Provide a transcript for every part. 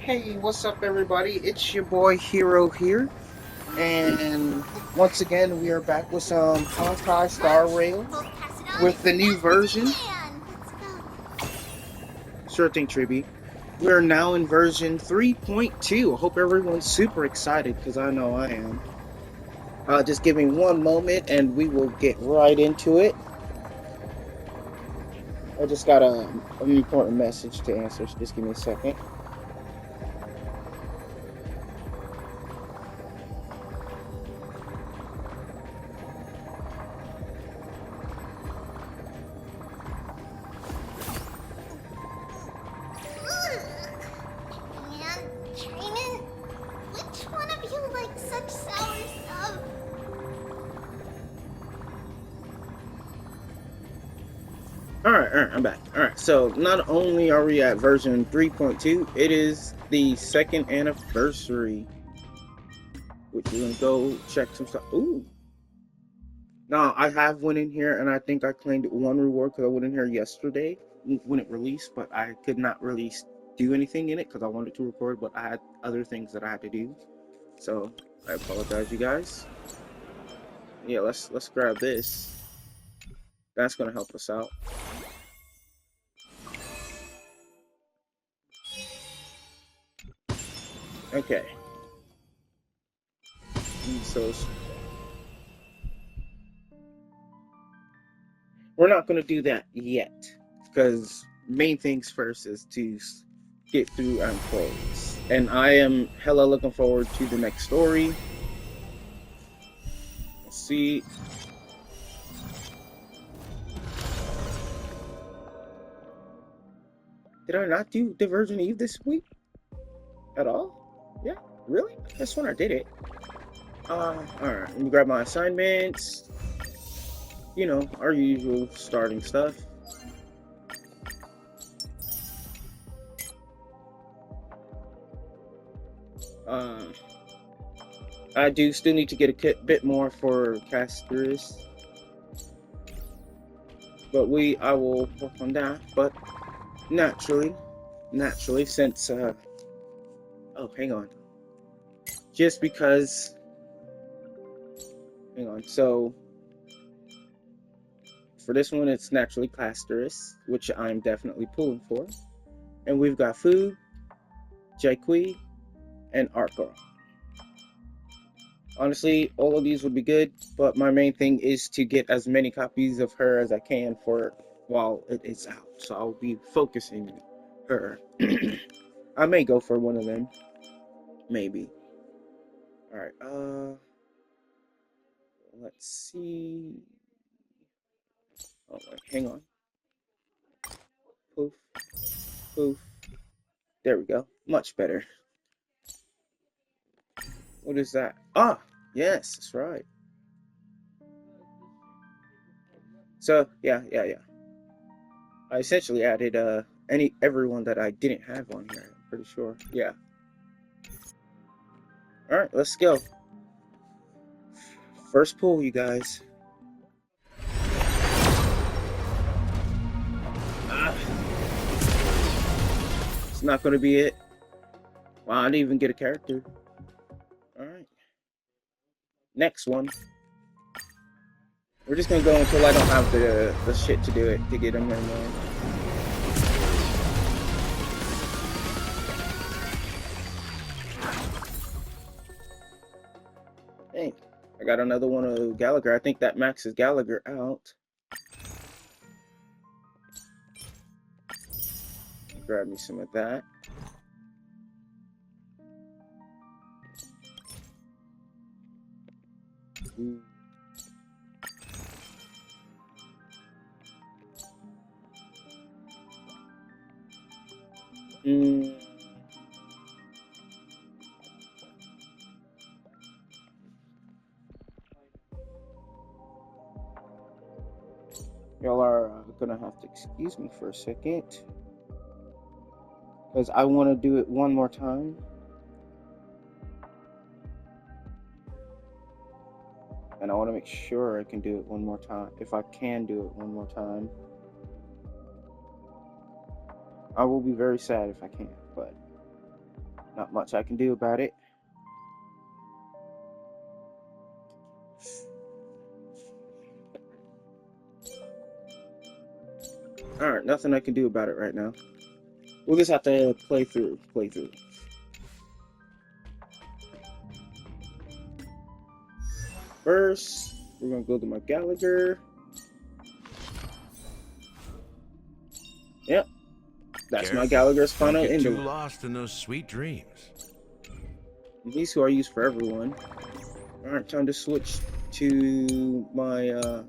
Hey, what's up, everybody? It's your boy Hero here, and once again, we are back with some Honkai Star Rail We'll pass it on with as the new fast as we version. can. Let's go. Sure thing, Triby. We're now in version 3.2. I hope everyone's super excited because I know I am. Just give me one moment and we will get right into it. I just got an important message to answer, so just give me a second. And Trayman, which one of you likes such sour stuff? All right, I'm back. All right, so not only are we at version 3.2, it is the second anniversary, which we're gonna go check some stuff. Ooh, now I have went in here and I think I claimed one reward because I went in here yesterday when it released, but I could not really do anything in it because I wanted to record, but I had other things that I had to do. So I apologize, you guys. Yeah, let's grab this. That's gonna help us out. Okay. So we're not going to do that yet because main things first is to get through Unfolds. And I am hella looking forward to the next story. Let's see. Did I not do Divergent Eve this week at all? Yeah, really? That's when I did it. Alright, let me grab my assignments. You know, our usual starting stuff. Um, I do still need to get a bit more for Casters, but I will work on that. But naturally, since oh, hang on, just because, hang on. So for this one, it's naturally Clasterus, which I'm definitely pulling for, and we've got Food, Jaikui, and Arco. Honestly, all of these would be good, but my main thing is to get as many copies of her as I can for while it is out. So I'll be focusing her. I may go for one of them, maybe. All right. Let's see. Oh, wait, hang on. Poof, poof. There we go. Much better. What is that? Ah, yes, that's right. So yeah. I essentially added everyone that I didn't have on here. I'm pretty sure. Yeah. All right, let's go. First pull, you guys. Ah, it's not gonna be it. Wow, I didn't even get a character. All right. Next one. We're just gonna go until I don't have the shit to do it to get them in there. Hey, I got another one of Gallagher. I think that maxes Gallagher out. Grab me some of that. Ooh. Mm. Y'all are gonna have to excuse me for a second because I want to do it one more time. And I want to make sure I can do it one more time. If I can do it one more time, I will be very sad if I can't, but Not much I can do about it. Alright, nothing I can do about it right now. We'll just have to play through. First, we're gonna go to my Gallagher. Yep. That's my Gallagher's final Don't get too ending. lost in those sweet dreams. These two are used for everyone. Alright, time to switch to my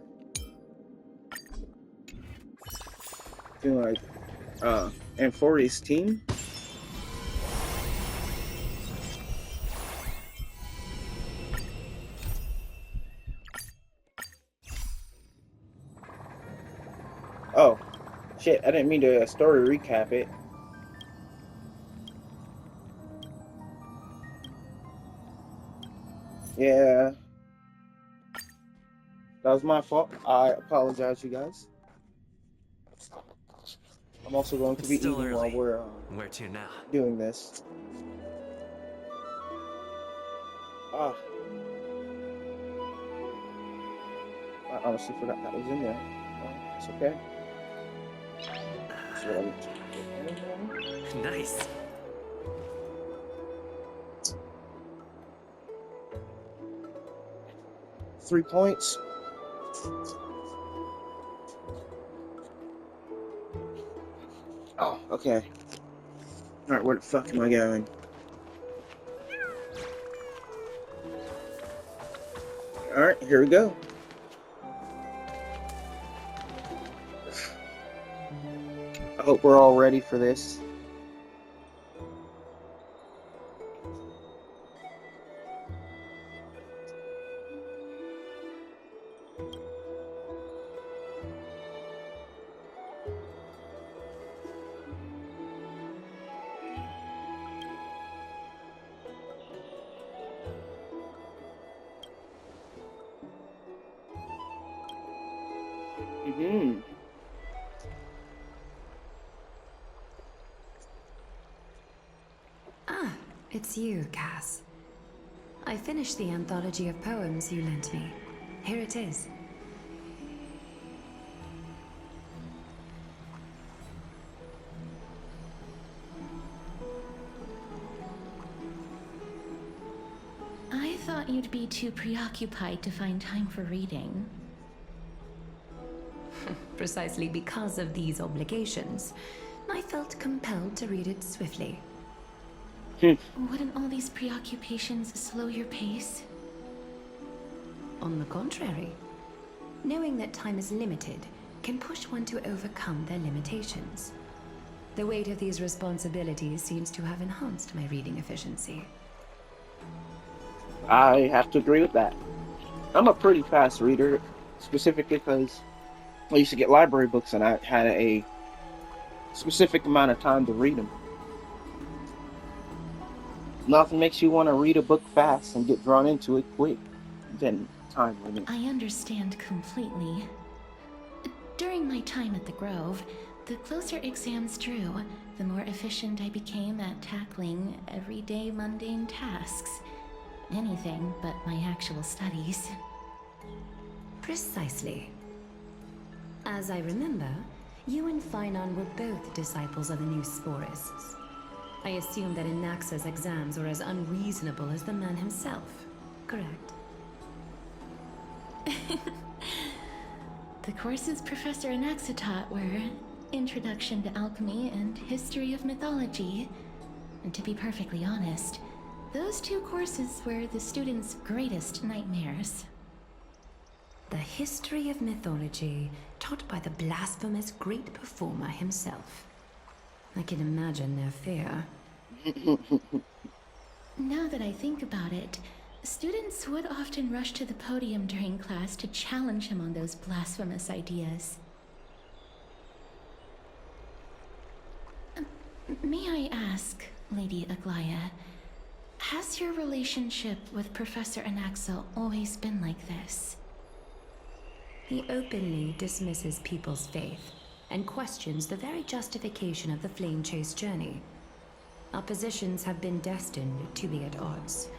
Amphorius team. Oh, shit, I didn't mean to story recap it. Yeah. That was my fault. I apologize, you guys. I'm also going to be It's still eating early. while we're Where to now? doing this. Ah. I honestly forgot that was in there. Oh, it's okay. That's what I'm doing. Nice. Three points. Oh, okay. Alright, where the fuck am I going? Alright, here we go. I hope we're all ready for this. Ah, it's you, Cass. I finished the anthology of poems you lent me. Here it is. I thought you'd be too preoccupied to find time for reading. Precisely because of these obligations, I felt compelled to read it swiftly. Wouldn't all these preoccupations slow your pace? On the contrary, knowing that time is limited can push one to overcome their limitations. The weight of these responsibilities seems to have enhanced my reading efficiency. I have to agree with that. I'm a pretty fast reader, specifically because I used to get library books and I had a specific amount of time to read them. Nothing makes you want to read a book fast and get drawn into it quick than time limit. I understand completely. During my time at the Grove, the closer exams drew, the more efficient I became at tackling everyday mundane tasks. Anything but my actual studies. Precisely. As I remember, you and Finon were both disciples of the new Sporists. I assume that Anaxa's exams were as unreasonable as the man himself, correct? The courses Professor Anaxa taught were Introduction to Alchemy and History of Mythology. And to be perfectly honest, those two courses were the students' greatest nightmares. The history of mythology, taught by the blasphemous great performer himself. I can imagine their fear. Now that I think about it, students would often rush to the podium during class to challenge him on those blasphemous ideas. May I ask, Lady Aglaya, has your relationship with Professor Anaxa always been like this? He openly dismisses people's faith and questions the very justification of the flame chase journey. Our positions have been destined to be at odds.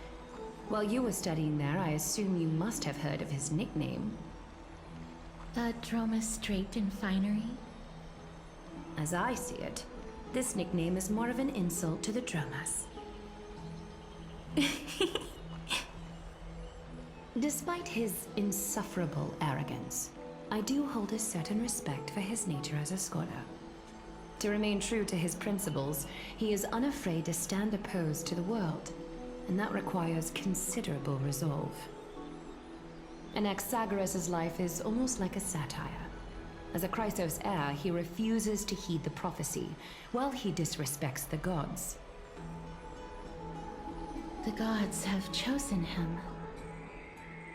While you were studying there, I assume you must have heard of his nickname. Dromus Straight and Finery? As I see it, this nickname is more of an insult to the Dromas. Despite his insufferable arrogance, I do hold a certain respect for his nature as a scholar. To remain true to his principles, he is unafraid to stand opposed to the world, and that requires considerable resolve. Anaxagoras' life is almost like a satire. As a Chrysos heir, he refuses to heed the prophecy, while he disrespects the gods. The gods have chosen him.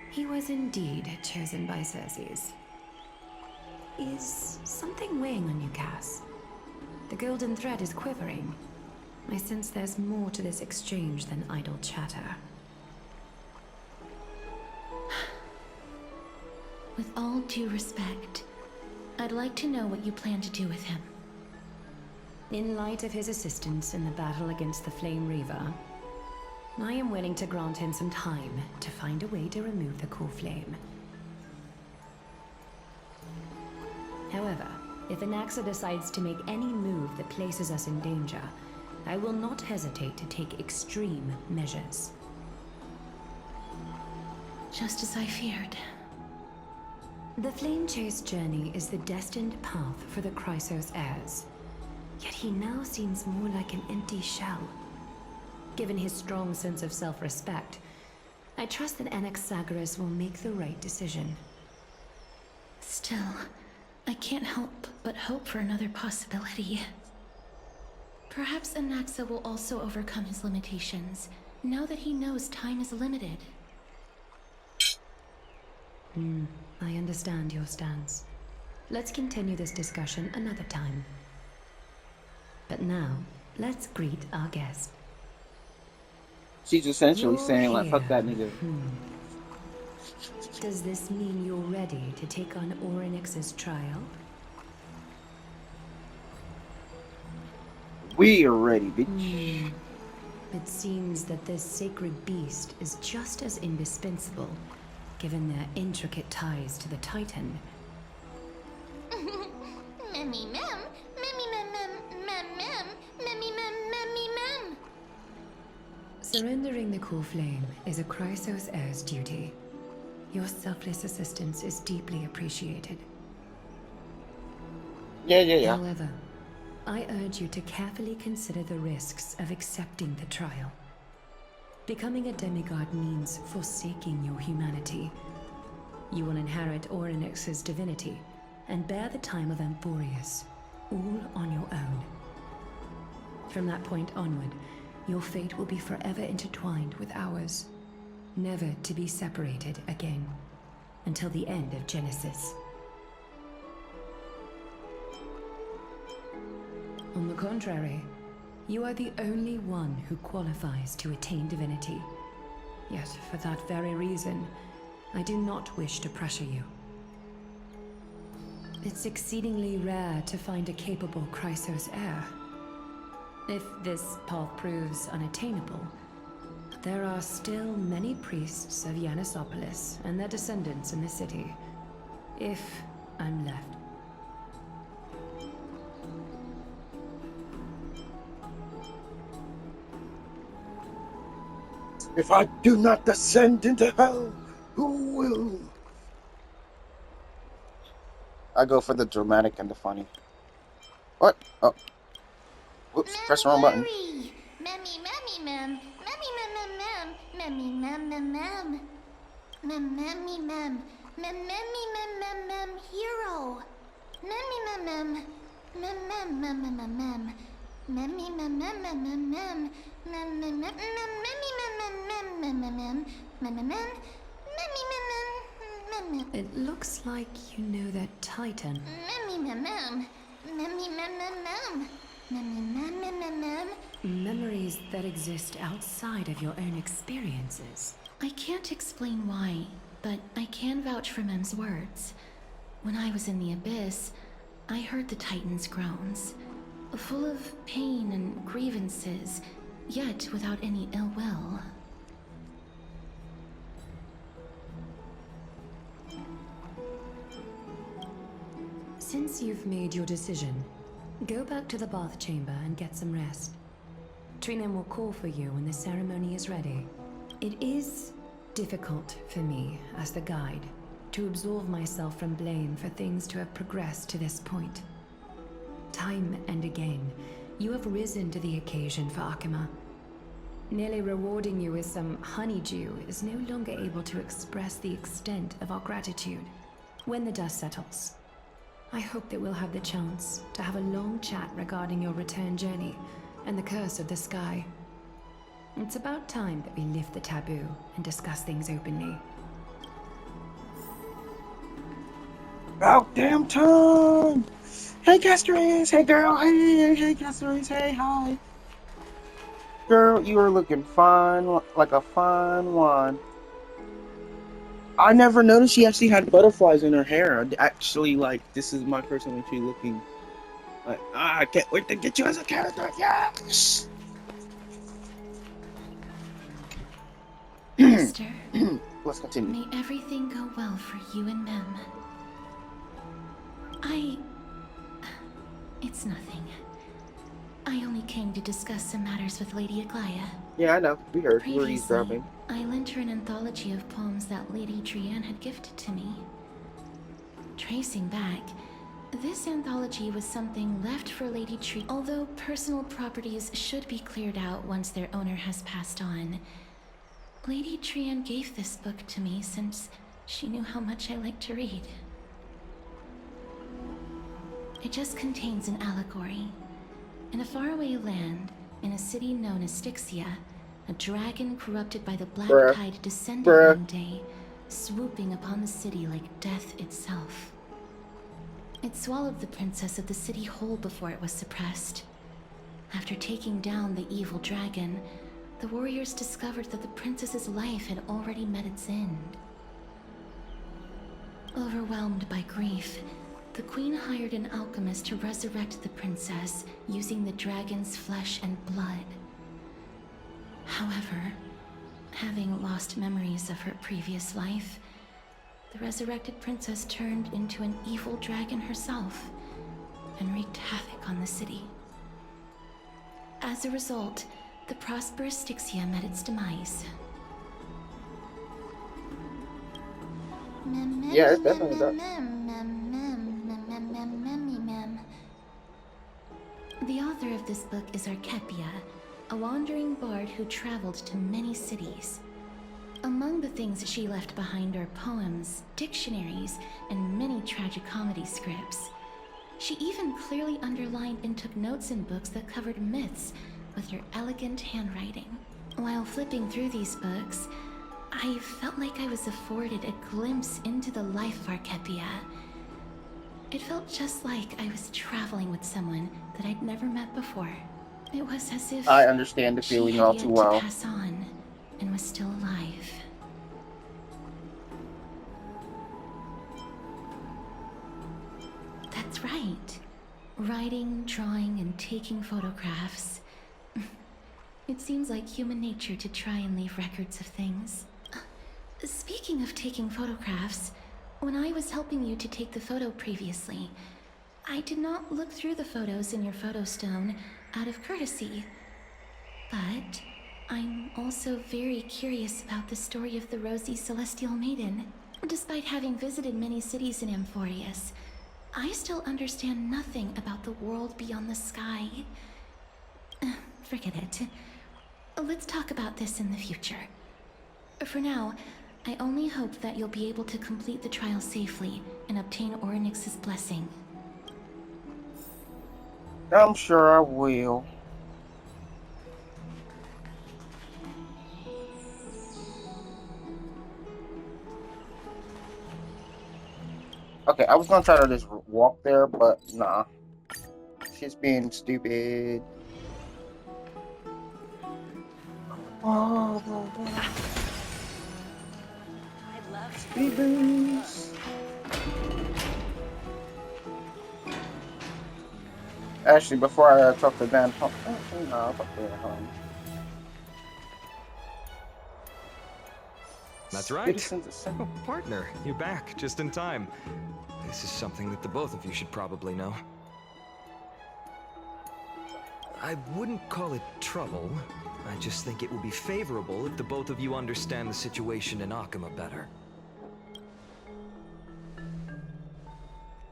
He was indeed chosen by Circes. Is something weighing on you, Cass? The golden thread is quivering. I sense there's more to this exchange than idle chatter. With all due respect, I'd like to know what you plan to do with him. In light of his assistance in the battle against the Flame Reaver, I am willing to grant him some time to find a way to remove the core flame. However, if Anaxa decides to make any move that places us in danger, I will not hesitate to take extreme measures. Just as I feared. The Flame Chase journey is the destined path for the Chrysos heirs. Yet he now seems more like an empty shell. Given his strong sense of self-respect, I trust that Anaxagoras will make the right decision. Still, I can't help but hope for another possibility. Perhaps Anaxa will also overcome his limitations, now that he knows time is limited. I understand your stance. Let's continue this discussion another time. But now, let's greet our guest. She's essentially You're saying, like, fuck here. that nigga. Does this mean you're ready to take on Orynyx's trial? We are ready, bitch. It seems that this sacred beast is just as indispensable, given their intricate ties to the Titan. Memmy mem, memmy mem mem mem mem, memmy mem memmy mem. Surrendering the core flame is a Chrysos heir's duty. Your selfless assistance is deeply appreciated. Yeah. However, I urge you to carefully consider the risks of accepting the trial. Becoming a demigod means forsaking your humanity. You will inherit Orynyx's divinity and bear the time of Amphorius, all on your own. From that point onward, your fate will be forever intertwined with ours, never to be separated again, until the end of Genesis. On the contrary, you are the only one who qualifies to attain divinity. Yet, for that very reason, I do not wish to pressure you. It's exceedingly rare to find a capable Chrysos heir. If this path proves unattainable, there are still many priests of Yanissopolis and their descendants in the city, if I'm left. If I do not descend into hell, who will? I go for the dramatic and the funny. What? Oh. Whoops, press the wrong button. Memmy memmy mem, memmy mem mem mem, memmy mem mem mem. Mem memmy mem, mem memmy mem mem mem hero. Memmy mem mem, mem mem mem mem mem mem. Memmy mem mem mem mem mem. Mem mem mem mem memmy mem mem mem mem mem mem mem mem. Memmy mem mem mem mem. It looks like you know that Titan. Memmy mem mem, memmy mem mem mem. Memmy mem mem mem mem. Memories that exist outside of your own experiences. I can't explain why, but I can vouch for Mem's words. When I was in the Abyss, I heard the Titan's groans, full of pain and grievances, yet without any ill will. Since you've made your decision, go back to the bath chamber and get some rest. Trina will call for you when the ceremony is ready. It is difficult for me, as the guide, to absolve myself from blame for things to have progressed to this point. Time and again, you have risen to the occasion for Akima. Nearly rewarding you with some honeydew is no longer able to express the extent of our gratitude. When the dust settles, I hope that we'll have the chance to have a long chat regarding your return journey and the curse of the sky. It's about time that we lift the taboo and discuss things openly. About damn time! Hey, Castries! Hey, girl! Hey, Castries! Hey, hi! Girl, you are looking fine, like a fine wine. I never noticed she actually had butterflies in her hair. Actually, like, this is my first time actually looking. Like, I can't wait to get you as a character. Yes! Mister, Let's continue. may everything go well for you and Mem. It's nothing. I only came to discuss some matters with Lady Aglaya. Yeah, I know. We heard. We were Previously, eavesdropping. I lent her an anthology of poems that Lady Trianne had gifted to me. Tracing back, this anthology was something left for Lady Trianne. Although personal properties should be cleared out once their owner has passed on, Lady Trianne gave this book to me since she knew how much I liked to read. It just contains an allegory. In a faraway land, in a city known as Styxia, a dragon corrupted by the Black Tide descended one day, swooping upon the city like death itself. It swallowed the princess of the city whole before it was suppressed. After taking down the evil dragon, the warriors discovered that the princess's life had already met its end. Overwhelmed by grief, the queen hired an alchemist to resurrect the princess using the dragon's flesh and blood. However, having lost memories of her previous life, the resurrected princess turned into an evil dragon herself and wreaked havoc on the city. As a result, the prosperous Styxia met its demise. Yeah, it's definitely dark. The author of this book is Archepia, a wandering bard who traveled to many cities. Among the things she left behind are poems, dictionaries, and many tragicomedy scripts. She even clearly underlined and took notes in books that covered myths with her elegant handwriting. While flipping through these books, I felt like I was afforded a glimpse into the life of Archepia. It felt just like I was traveling with someone that I'd never met before. It was as if I understand the feeling all too well. she had yet to pass on and was still alive. That's right. Writing, drawing, and taking photographs. It seems like human nature to try and leave records of things. Speaking of taking photographs, when I was helping you to take the photo previously, I did not look through the photos in your photo stone out of courtesy. But I'm also very curious about the story of the Rosy Celestial Maiden. Despite having visited many cities in Amphorius, I still understand nothing about the world beyond the sky. Forget it. Let's talk about this in the future. For now, I only hope that you'll be able to complete the trial safely and obtain Orynyx's blessing. I'm sure I will. Okay, I was gonna try to just walk there, but nah. She's being stupid. Oh, speed boost. Actually, before I talk to Dan, no, I'll talk to Dan. That's right. Citizens Assembly. Oh, partner, you're back just in time. This is something that the both of you should probably know. I wouldn't call it trouble. I just think it would be favorable if the both of you understand the situation in Akuma better.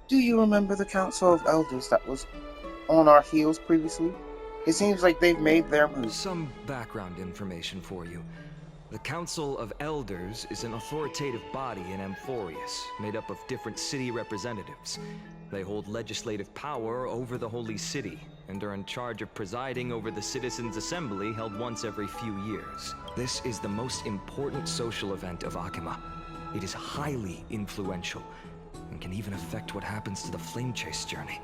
Do you remember the Council of Elders that was on our heels previously? It seems like they've made their move. Some background information for you. The Council of Elders is an authoritative body in Amphorius, made up of different city representatives. They hold legislative power over the Holy City, and are in charge of presiding over the Citizens' Assembly held once every few years. This is the most important social event of Akuma. It is highly influential, and can even affect what happens to the Flame Chase journey.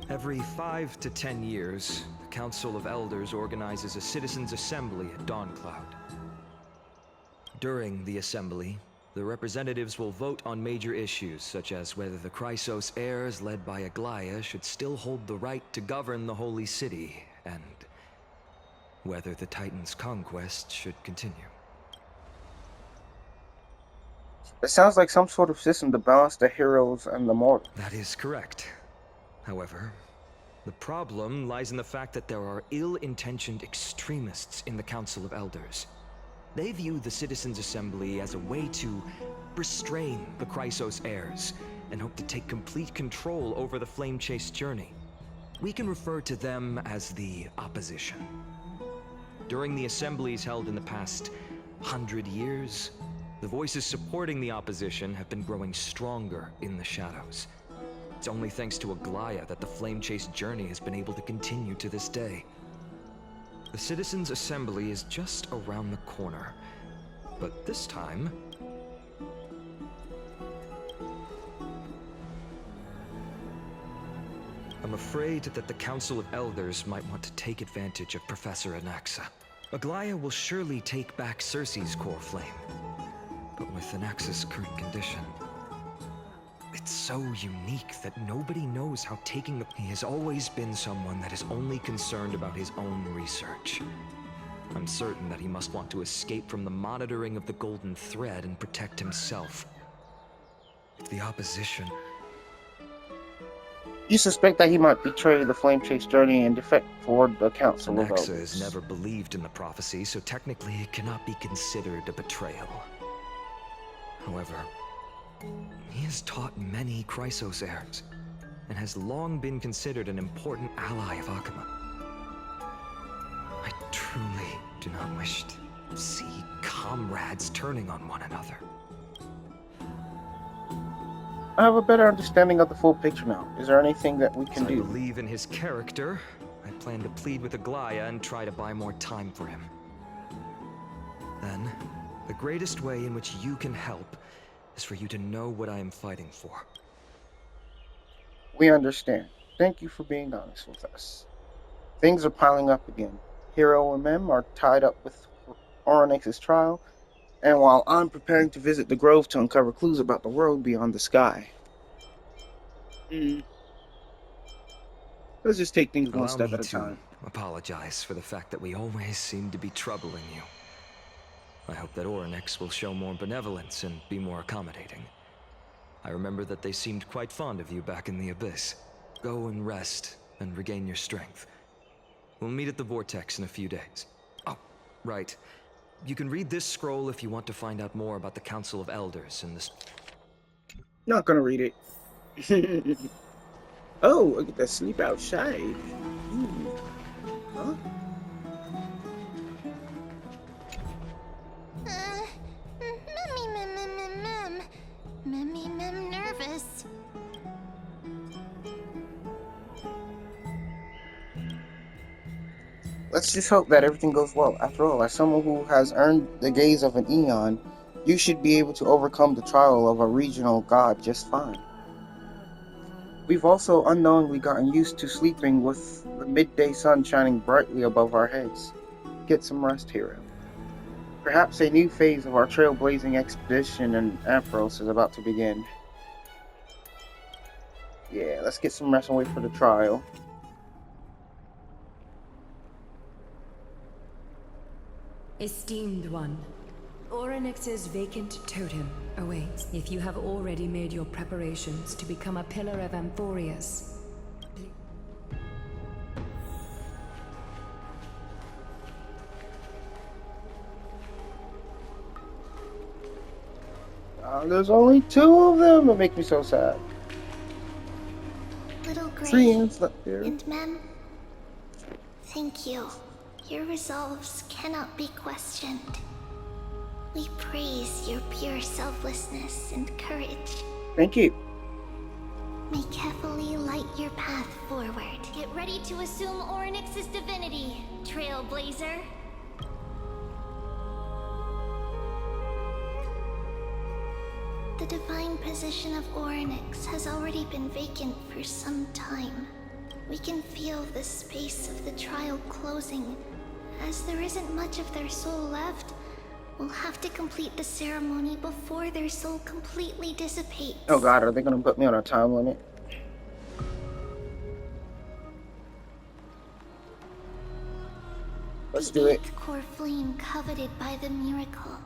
Every 5 to 10 years, the Council of Elders organizes a Citizens' Assembly at Dawncloud. During the assembly, the representatives will vote on major issues, such as whether the Chrysos heirs led by Aglaya should still hold the right to govern the Holy City, and whether the Titan's conquest should continue. It sounds like some sort of system to balance the heroes and the mortals. That is correct. However, the problem lies in the fact that there are ill-intentioned extremists in the Council of Elders. They view the Citizens' Assembly as a way to restrain the Chrysos heirs, and hope to take complete control over the Flame Chase journey. We can refer to them as the Opposition. During the assemblies held in the past 100 years, the voices supporting the Opposition have been growing stronger in the shadows. It's only thanks to Aglaya that the Flame Chase journey has been able to continue to this day. The Citizens' Assembly is just around the corner, but this time, I'm afraid that the Council of Elders might want to take advantage of Professor Anaxa. Aglaya will surely take back Cersei's core flame, but with Anaxa's current condition, it's so unique that nobody knows how taking the... He has always been someone that is only concerned about his own research. I'm certain that he must want to escape from the monitoring of the Golden Thread and protect himself. If the Opposition... You suspect that he might betray the Flame Chase journey and defect toward the Council of Anaxa Elders. has never believed in the prophecy, so technically it cannot be considered a betrayal. However, he has taught many Chrysos heirs, and has long been considered an important ally of Akuma. I truly do not wish to see comrades turning on one another. I have a better understanding of the full picture now. Is there anything that we can I do? believe in his character. I plan to plead with Aglaya and try to buy more time for him. Then, the greatest way in which you can help is for you to know what I am fighting for. We understand. Thank you for being honest with us. Things are piling up again. Hero and Mem are tied up with Oryx's trial, and while I'm preparing to visit the Grove to uncover clues about the world beyond the sky. Let's just take things one step at a time. Apologize for the fact that we always seem to be troubling you. I hope that Oryx will show more benevolence and be more accommodating. I remember that they seemed quite fond of you back in the Abyss. Go and rest and regain your strength. We'll meet at the Vortex in a few days. Oh, right. You can read this scroll if you want to find out more about the Council of Elders and this... Not gonna read it. Oh, look at that sleep outside. Ooh. Huh? Mem nervous. Let's just hope that everything goes well. After all, as someone who has earned the gaze of an Eon, you should be able to overcome the trial of a regional god just fine. We've also unknowingly gotten used to sleeping with the midday sun shining brightly above our heads. Get some rest, hero. Perhaps a new phase of our trailblazing expedition in Ampharos is about to begin. Yeah, let's get some rest and wait for the trial. Esteemed one, Orynyx's vacant totem awaits. If you have already made your preparations to become a pillar of Amphorius, There's only 2 of them. That make me so sad. Little Gray Friends left there. and Mem, thank you. Your resolves cannot be questioned. We praise your pure selflessness and courage. Thank you. May carefully light your path forward. Get ready to assume Orynyx's divinity, Trailblazer. The divine position of Orynyx has already been vacant for some time. We can feel the space of the trial closing. As there isn't much of their soul left, we'll have to complete the ceremony before their soul completely dissipates. Oh god, are they gonna put me on a time limit? Let's do it. The 8th core flame coveted by the miracle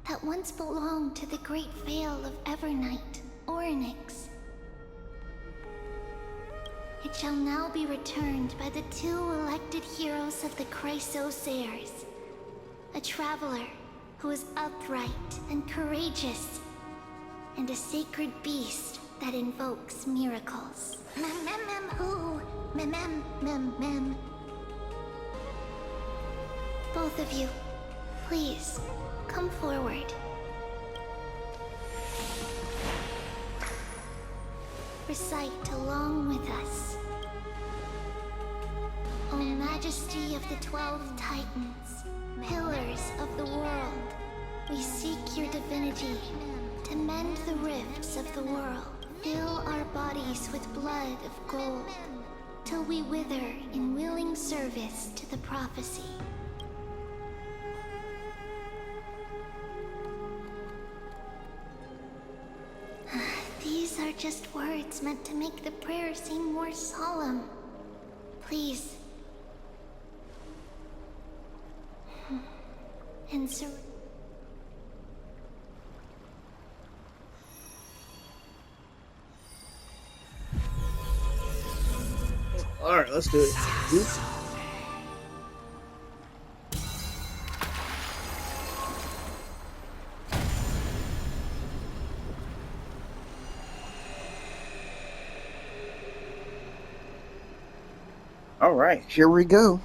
that once belonged to the great veil of Evernight, Orynyx. It shall now be returned by the 2 elected heroes of the Chrysosairs. A traveler who is upright and courageous, and a sacred beast that invokes miracles. Who? Both of you, please, come forward. Recite along with us. O Majesty of the 12 Titans, pillars of the world, we seek your divinity to mend the rifts of the world. Fill our bodies with blood of gold, till we wither in willing service to the prophecy. These are just words meant to make the prayer seem more solemn. Please. And so... Alright, let's do it. Oops. Alright, here we go.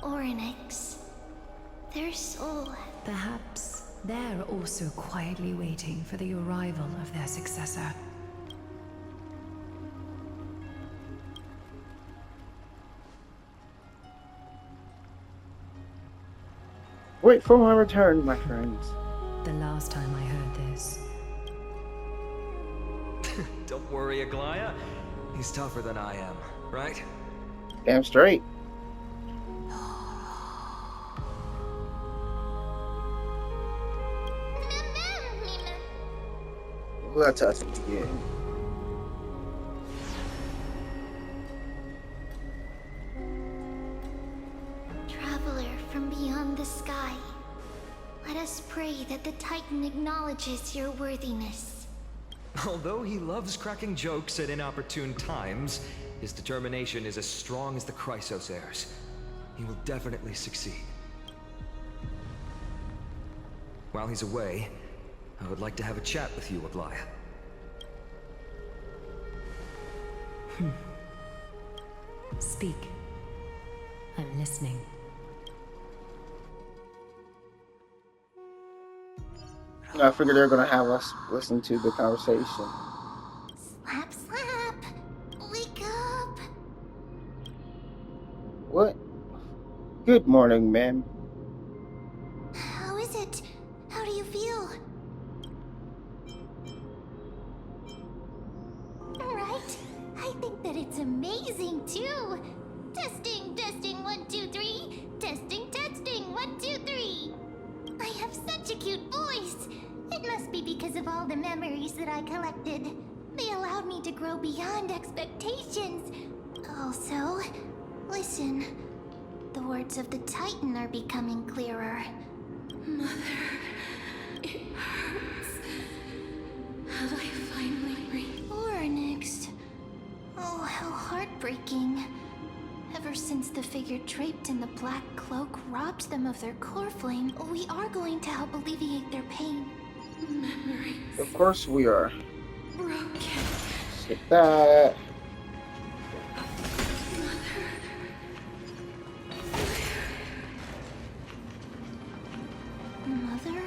Orynyx. Their soul... perhaps they're also quietly waiting for the arrival of their successor. Wait for my return, my friends. The last time I heard this. Don't worry, Aglaya. He's tougher than I am, right? Damn straight. Let us begin. Traveler from beyond the sky, let us pray that the Titan acknowledges your worthiness. Although he loves cracking jokes at inopportune times, his determination is as strong as the Chrysosairs. He will definitely succeed. While he's away, I would like to have a chat with you, Aglaya. Speak. I'm listening. I figured they're gonna have us listen to the conversation. Slap, slap! Wake up! What? Good morning, ma'am. How is it? How do you feel? Right? I think that it's amazing, too! Testing, testing, 1, 2, all the memories that I collected. They allowed me to grow beyond expectations. Also, listen. The words of the Titan are becoming clearer. Mother, it hurts. Have I finally reached? Oryx. Oh, how heartbreaking. Ever since the figure draped in the black cloak robbed them of their core flame, we are going to help alleviate their pain. Memories Of course we are. broken. Skip that. Mother?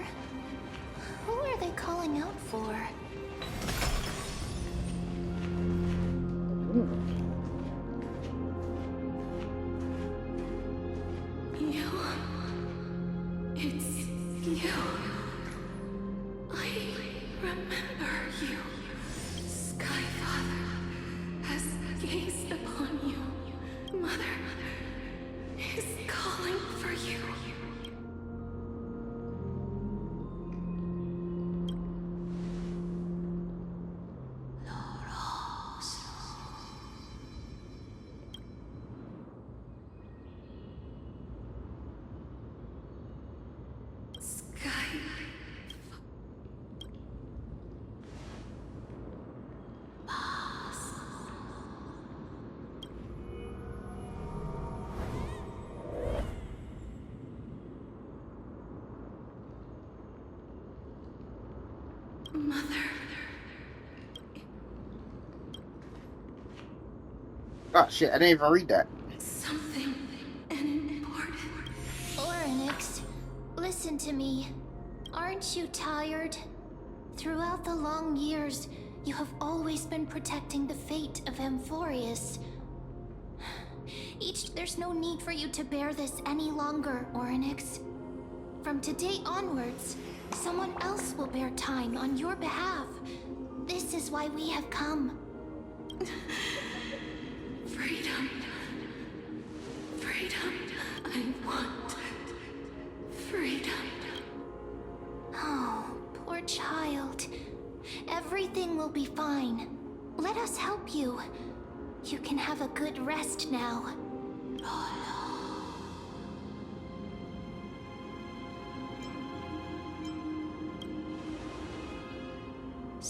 Who are they calling out for? You. It's you. I remember you. Skyfather has gazed upon you. Mother is calling for you. Sky. Mother. Oh shit, I didn't even read that. Something important. Oryx, listen to me. Aren't you tired? Throughout the long years, you have always been protecting the fate of Amphorius. There's no need for you to bear this any longer, Oryx. From today onwards, someone else will bear time on your behalf. This is why we have come. Freedom. Freedom. I want freedom. Oh, poor child. Everything will be fine. Let us help you. You can have a good rest now.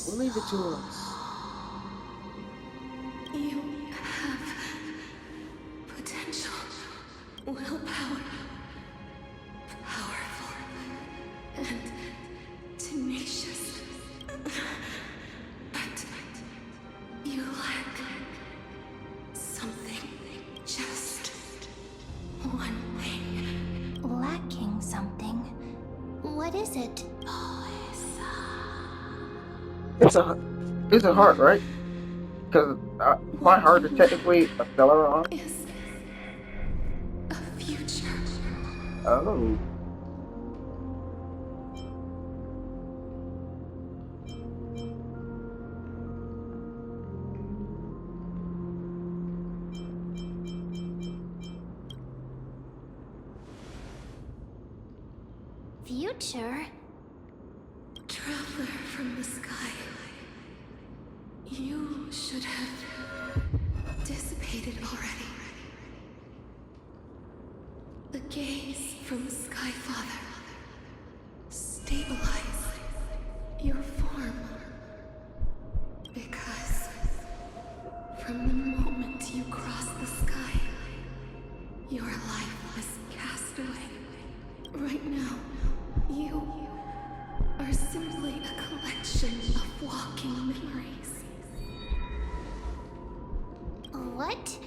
We'll leave it to us. You have potential, willpower, powerful, and tenacious. But you lack something, just one thing. Lacking something. What is it? It's a heart, right? Because my heart is technically a Celeron. Is a future. Oh. Future? Traveler from the sky. You should have dissipated already. The gaze from Skyfather. Stabilize your form. Because from the moment you crossed the sky, your life was cast away. Right now, you are simply a collection of walking memories. What?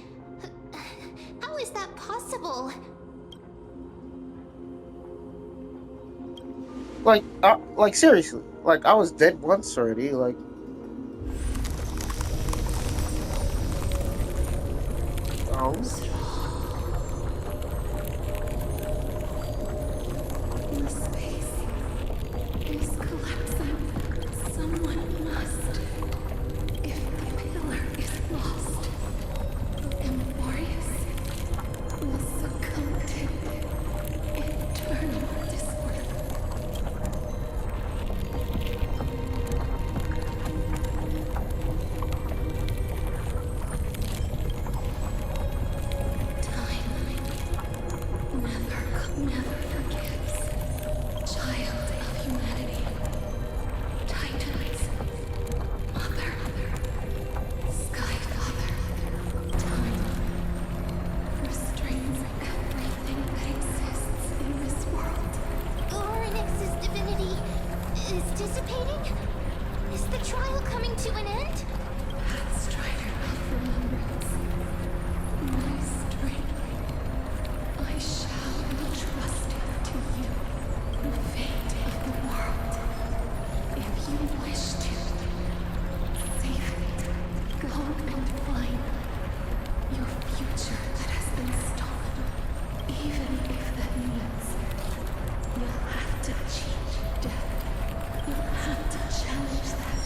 How is that possible? Like seriously, like I was dead once already. Like, oh, The space is collapsing. Someone must. If the pillar is lost, Amphorius will succumb to eternal disorder. never forgives. Child of humanity. Titans. Mother. Sky Father. Time. Restrains everything that exists in this world. Oryx's divinity is dissipating? Is the trial coming to an end? Pathstrider of remembrance. My strength. I shall entrust it to you. The fate of the world. If you wish to save it, go and find your future that has been stolen. Even if that means you'll have to change death. You'll have to challenge that.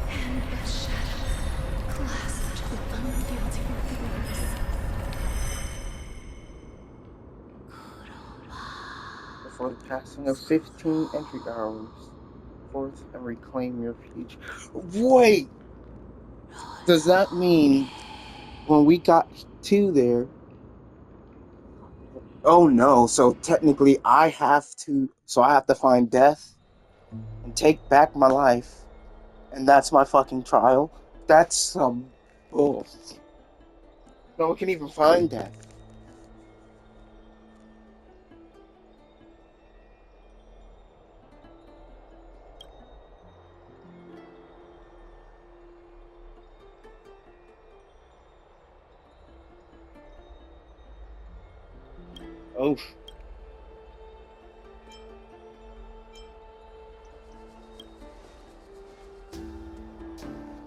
Hand of shadow, clasped with unfeeling fingers. Before the passing of 15 entry hours, forth and reclaim your future. Wait! Does that mean when we got to there? Oh no, so technically I have to find death and take back my life, and that's my fucking trial? That's some bull. No one can even find death. Oh.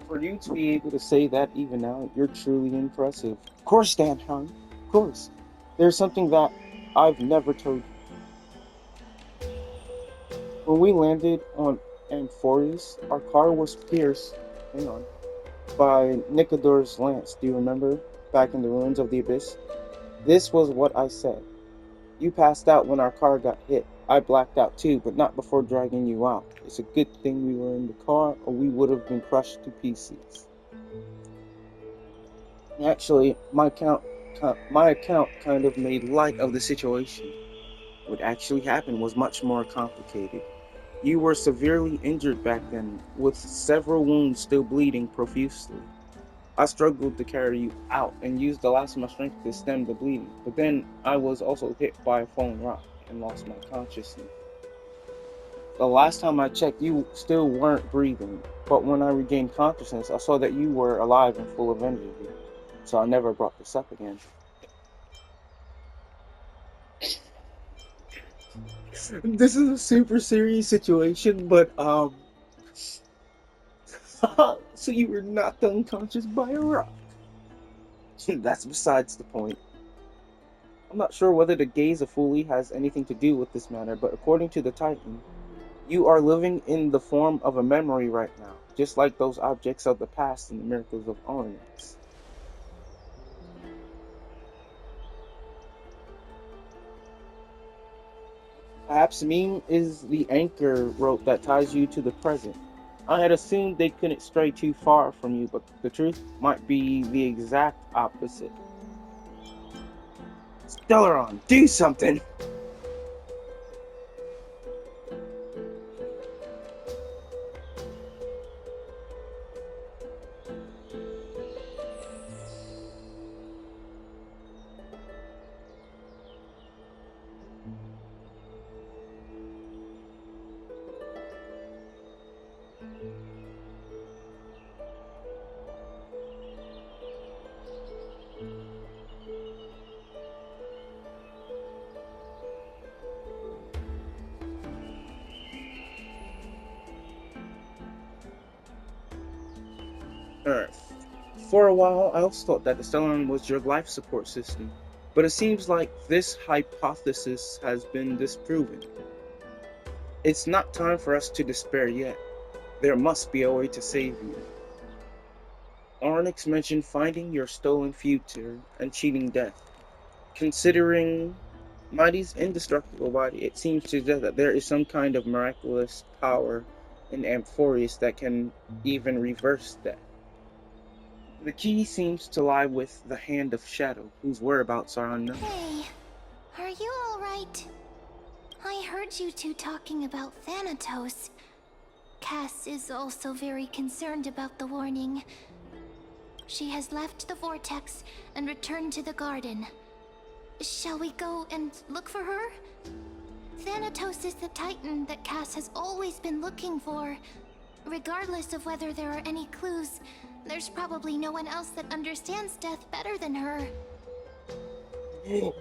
For you to be able to say that even now, you're truly impressive. Of course, Dan Hung. Of course. There's something that I've never told you. When we landed on Amphorius, our car was pierced, hang on, by Nicodor's lance. Do you remember? Back in the ruins of the abyss? This was what I said. You passed out when our car got hit. I blacked out too, but not before dragging you out. It's a good thing we were in the car, or we would have been crushed to pieces. Actually, my account kind of made light of the situation. What actually happened was much more complicated. You were severely injured back then, with several wounds still bleeding profusely. I struggled to carry you out and used the last of my strength to stem the bleeding, but then I was also hit by a falling rock and lost my consciousness. The last time I checked, you still weren't breathing, but when I regained consciousness, I saw that you were alive and full of energy, so I never brought this up again. This is a super serious situation, but so you were knocked unconscious by a rock. That's besides the point. I'm not sure whether the gaze of Fuli has anything to do with this matter, but according to the Titan, you are living in the form of a memory right now, just like those objects of the past in the miracles of Onyx. Perhaps Meme is the anchor rope that ties you to the present. I had assumed they couldn't stray too far from you, but the truth might be the exact opposite. Stellaron, do something! Alright. For a while, I also thought that the Stellarium was your life support system, but it seems like this hypothesis has been disproven. It's not time for us to despair yet. There must be a way to save you. Onyx mentioned finding your stolen future and cheating death. Considering Mighty's indestructible body, it seems to suggest that there is some kind of miraculous power in Amphorius that can even reverse death. The key seems to lie with the Hand of Shadow, whose whereabouts are unknown. Hey, Are you alright? I heard you two talking about Thanatos. Cass is also very concerned about the warning. She has left the vortex and returned to the garden. Shall we go and look for her? Thanatos is the Titan that Cass has always been looking for. Regardless of whether there are any clues, there's probably no one else that understands death better than her.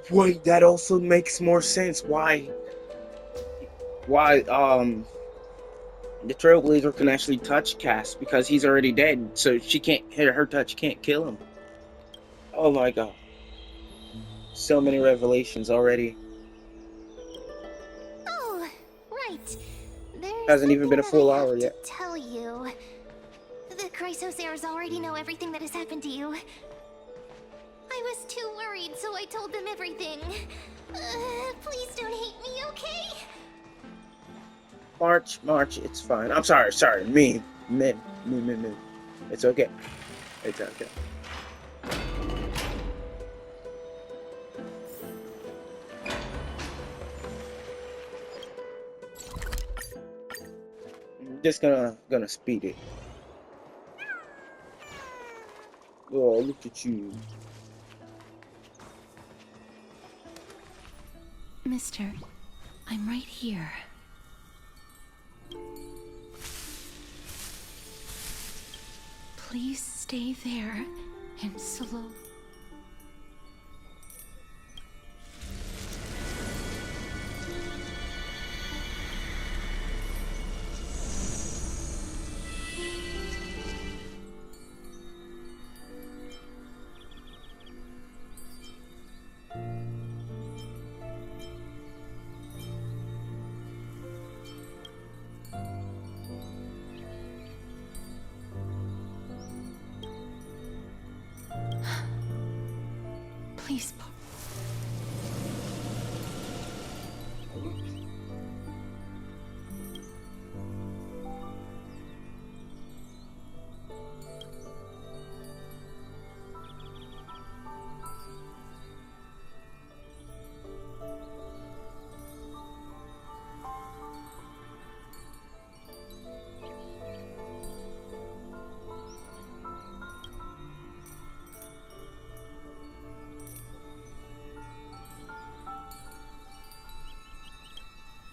Wait, that also makes more sense. Why the Trailblazer can actually touch Cass, because he's already dead, so she can't, her touch can't kill him. Oh my god. So many revelations already. Oh, right. There's Hasn't even been a something full that I have hour to yet. tell you. The Chrysosairs already know everything that has happened to you. I was too worried, so I told them everything. Please don't hate me, okay? March, it's fine. I'm sorry, me. It's okay. It's okay. I'm just gonna speed it. Oh, look at you. Mister, I'm right here. Please stay there and slow. Please,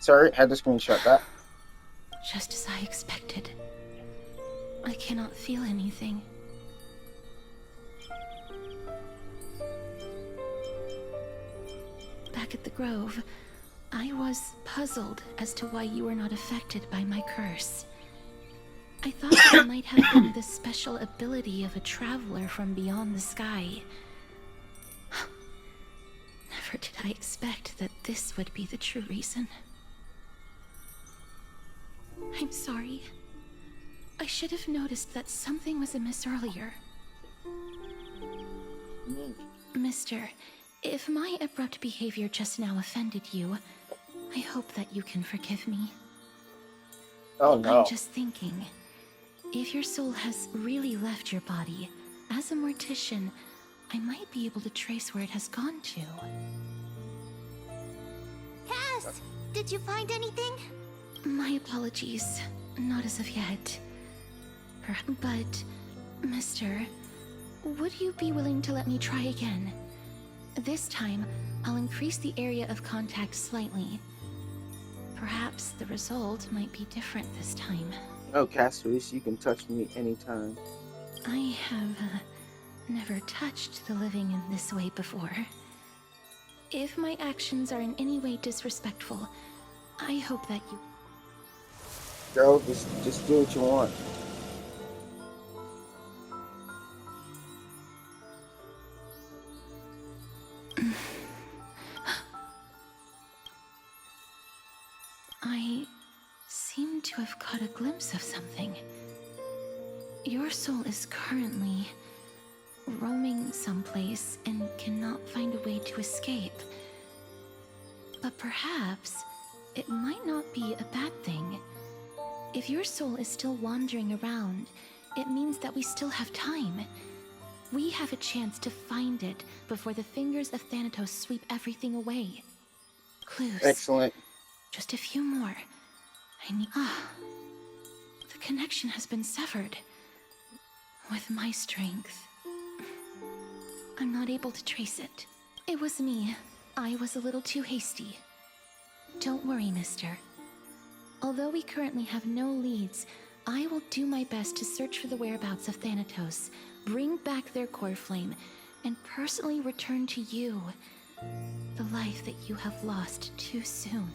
Sorry, had to screenshot that. just as I expected. I cannot feel anything. Back at the Grove, I was puzzled as to why you were not affected by my curse. I thought that it might have been the special ability of a traveler from beyond the sky. Never did I expect that this would be the true reason. I'm sorry. I should have noticed that something was amiss earlier. Mister, if my abrupt behavior just now offended you, I hope that you can forgive me. Oh no. I'm just thinking, if your soul has really left your body, as a mortician, I might be able to trace where it has gone to. Cass, did you find anything? My apologies. Not as of yet. But, mister, would you be willing to let me try again? This time, I'll increase the area of contact slightly. Perhaps the result might be different this time. Oh, Cassius, you can touch me anytime. I have never touched the living in this way before. If my actions are in any way disrespectful, I hope that you... Girl, just do what you want. I seem to have caught a glimpse of something. Your soul is currently roaming someplace and cannot find a way to escape. But perhaps it might not be a bad thing. If your soul is still wandering around, it means that we still have time. We have a chance to find it before the fingers of Thanatos sweep everything away. Clues. Excellent. Just a few more. I need. The connection has been severed. With my strength, I'm not able to trace it. It was me. I was a little too hasty. Don't worry, mister. Although we currently have no leads, I will do my best to search for the whereabouts of Thanatos, bring back their core flame, and personally return to you the life that you have lost too soon.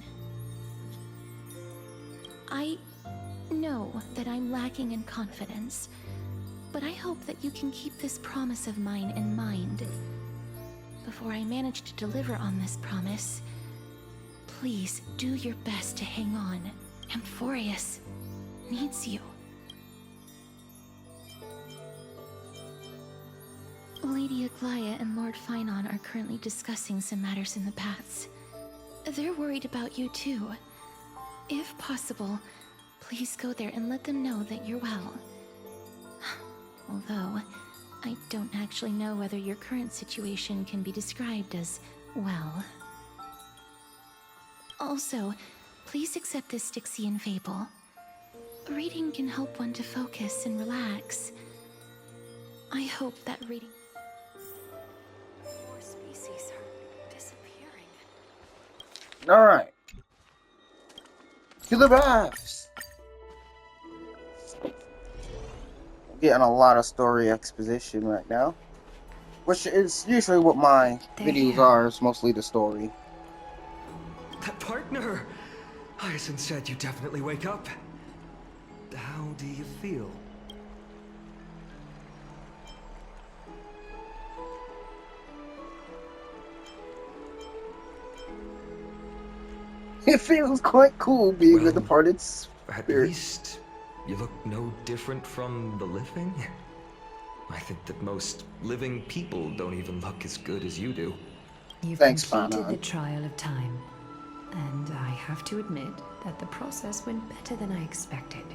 I know that I'm lacking in confidence, but I hope that you can keep this promise of mine in mind. Before I manage to deliver on this promise, please do your best to hang on. Amphorius needs you. Lady Aglaya and Lord Finon are currently discussing some matters in the paths. They're worried about you too. If possible, please go there and let them know that you're well. Although, I don't actually know whether your current situation can be described as well. Also, please accept this Styxian fable. Reading can help one to focus and relax. I hope that reading... More species are disappearing. Alright. To the baths! Getting a lot of story exposition right now. Which is usually what my videos are, is mostly the story. That partner! Hyacinth said you definitely wake up. How do you feel? It feels quite cool being Well, a departed spirit. At least you look no different from the living. I think that most living people don't even look as good as you do. You've Thanks, completed Finon. the trial of time, and I have to admit that the process went better than I expected.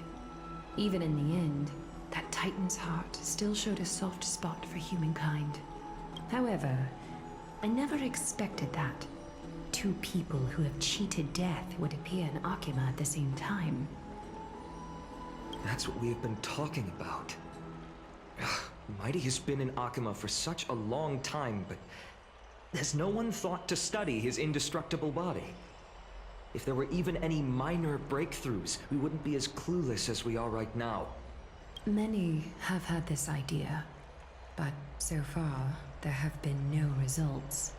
Even in the end, that Titan's heart still showed a soft spot for humankind. However, I never expected that two people who have cheated death would appear in Akima at the same time. That's what we have been talking about. Ugh, Mighty has been in Akima for such a long time, but has no one thought to study his indestructible body? If there were even any minor breakthroughs, we wouldn't be as clueless as we are right now. Many have had this idea, but so far, there have been no results.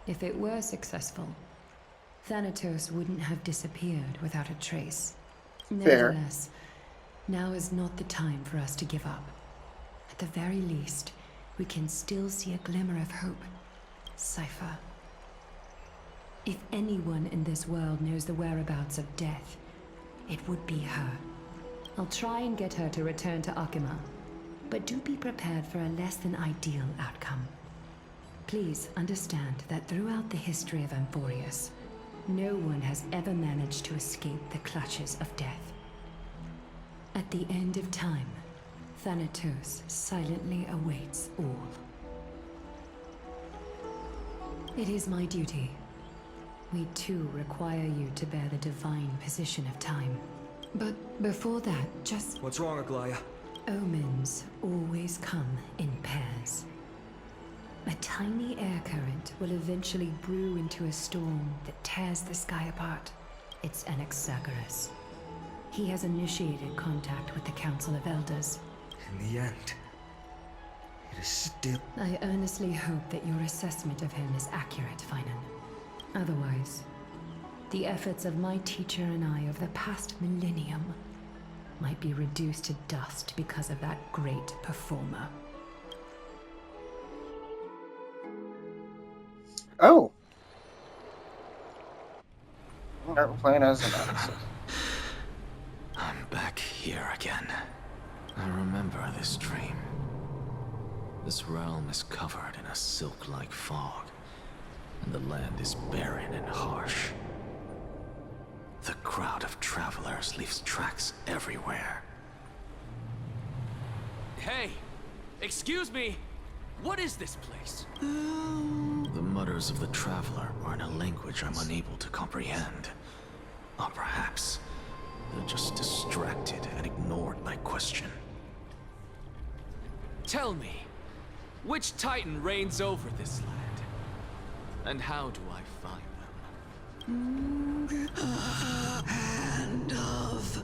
If it were successful, Thanatos wouldn't have disappeared without a trace. Fair. Nevertheless, now is not the time for us to give up. At the very least, we can still see a glimmer of hope. Cypher. If anyone in this world knows the whereabouts of death, it would be her. I'll try and get her to return to Akima, but do be prepared for a less than ideal outcome. Please understand that throughout the history of Amphorius, no one has ever managed to escape the clutches of death. At the end of time, Thanatos silently awaits all. It is my duty. We too require you to bear the divine position of time. But before that, just... What's wrong, Aglaya? Omens always come in pairs. A tiny air current will eventually brew into a storm that tears the sky apart. It's Anaxagoras. He has initiated contact with the Council of Elders. In the end, it is still... I earnestly hope that your assessment of him is accurate, Finon. Otherwise, the efforts of my teacher and I of the past millennium might be reduced to dust because of that great performer. Oh. We're playing as an officer. I'm back here again. I remember this dream. This realm is covered in a silk-like fog, and the land is barren and harsh. The crowd of travelers leaves tracks everywhere. Hey! Excuse me! What is this place? The mutters of the traveler or in a language I'm unable to comprehend. Or perhaps they're just distracted and ignored my question. Tell me, which Titan reigns over this land? And how do I find them? Hand of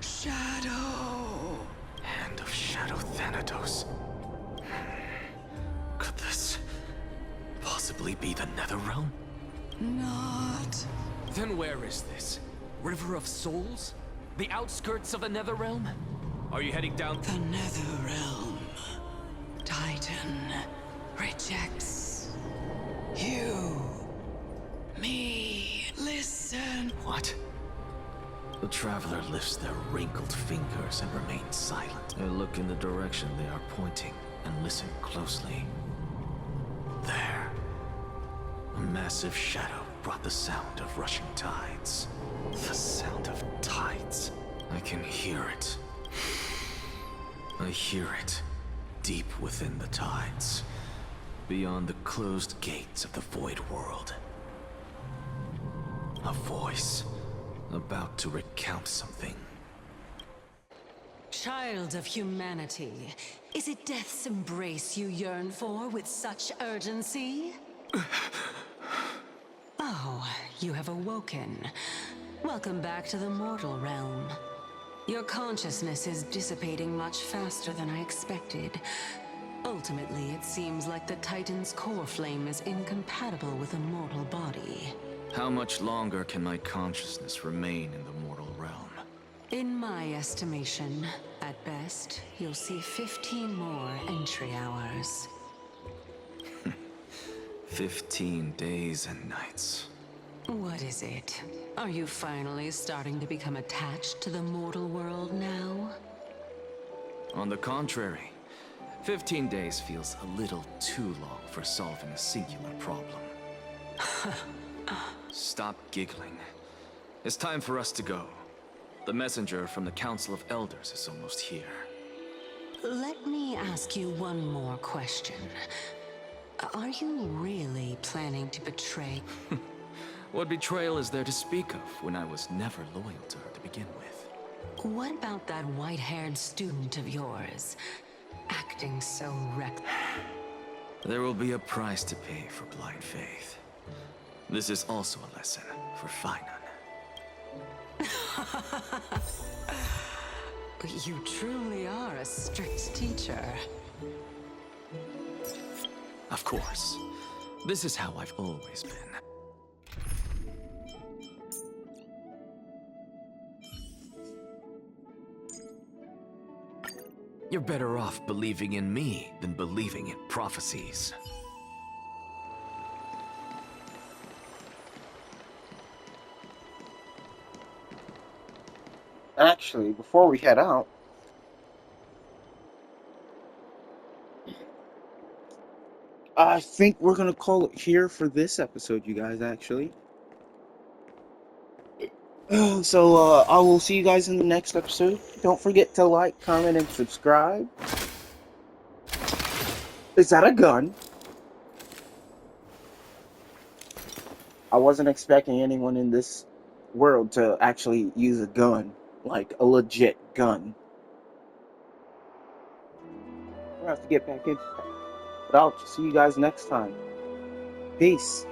Shadow. Hand of Shadow Thanatos. Could this possibly be the Netherrealm? Not Then where is this? River of Souls? The outskirts of the Netherrealm? Are you heading down? the Netherrealm. Titan rejects you. Me. Listen. What? The traveler lifts their wrinkled fingers and remains silent. I look in the direction they are pointing and listen closely. There. A massive shadow brought the sound of rushing tides. The sound of tides. I can hear it. I hear it. Deep within the tides. Beyond the closed gates of the void world. A voice. About to recount something. Child of humanity, is it death's embrace you yearn for with such urgency? Oh, you have awoken. Welcome back to the mortal realm. Your consciousness is dissipating much faster than I expected. Ultimately, it seems like the Titan's core flame is incompatible with a mortal body. How much longer can my consciousness remain in the mortal realm? In my estimation, at best, you'll see 15 more entry hours. 15 days and nights. What is it? Are you finally starting to become attached to the mortal world now? On the contrary, 15 days feels a little too long for solving a singular problem. Stop giggling. It's time for us to go. The messenger from the Council of Elders is almost here. Let me ask you one more question. Are you really planning to betray? What betrayal is there to speak of when I was never loyal to her to begin with? What about that white-haired student of yours? Acting so reckless. There will be a price to pay for blind faith. This is also a lesson for Finan. You truly are a strict teacher. Of course. This is how I've always been. You're better off believing in me than believing in prophecies. Actually, before we head out, I think we're gonna call it here for this episode, you guys, actually. So, I will see you guys in the next episode. Don't forget to like, comment, and subscribe. Is that a gun? I wasn't expecting anyone in this world to actually use a gun. Like, a legit gun. We'll have to get back into that. But I'll see you guys next time. Peace.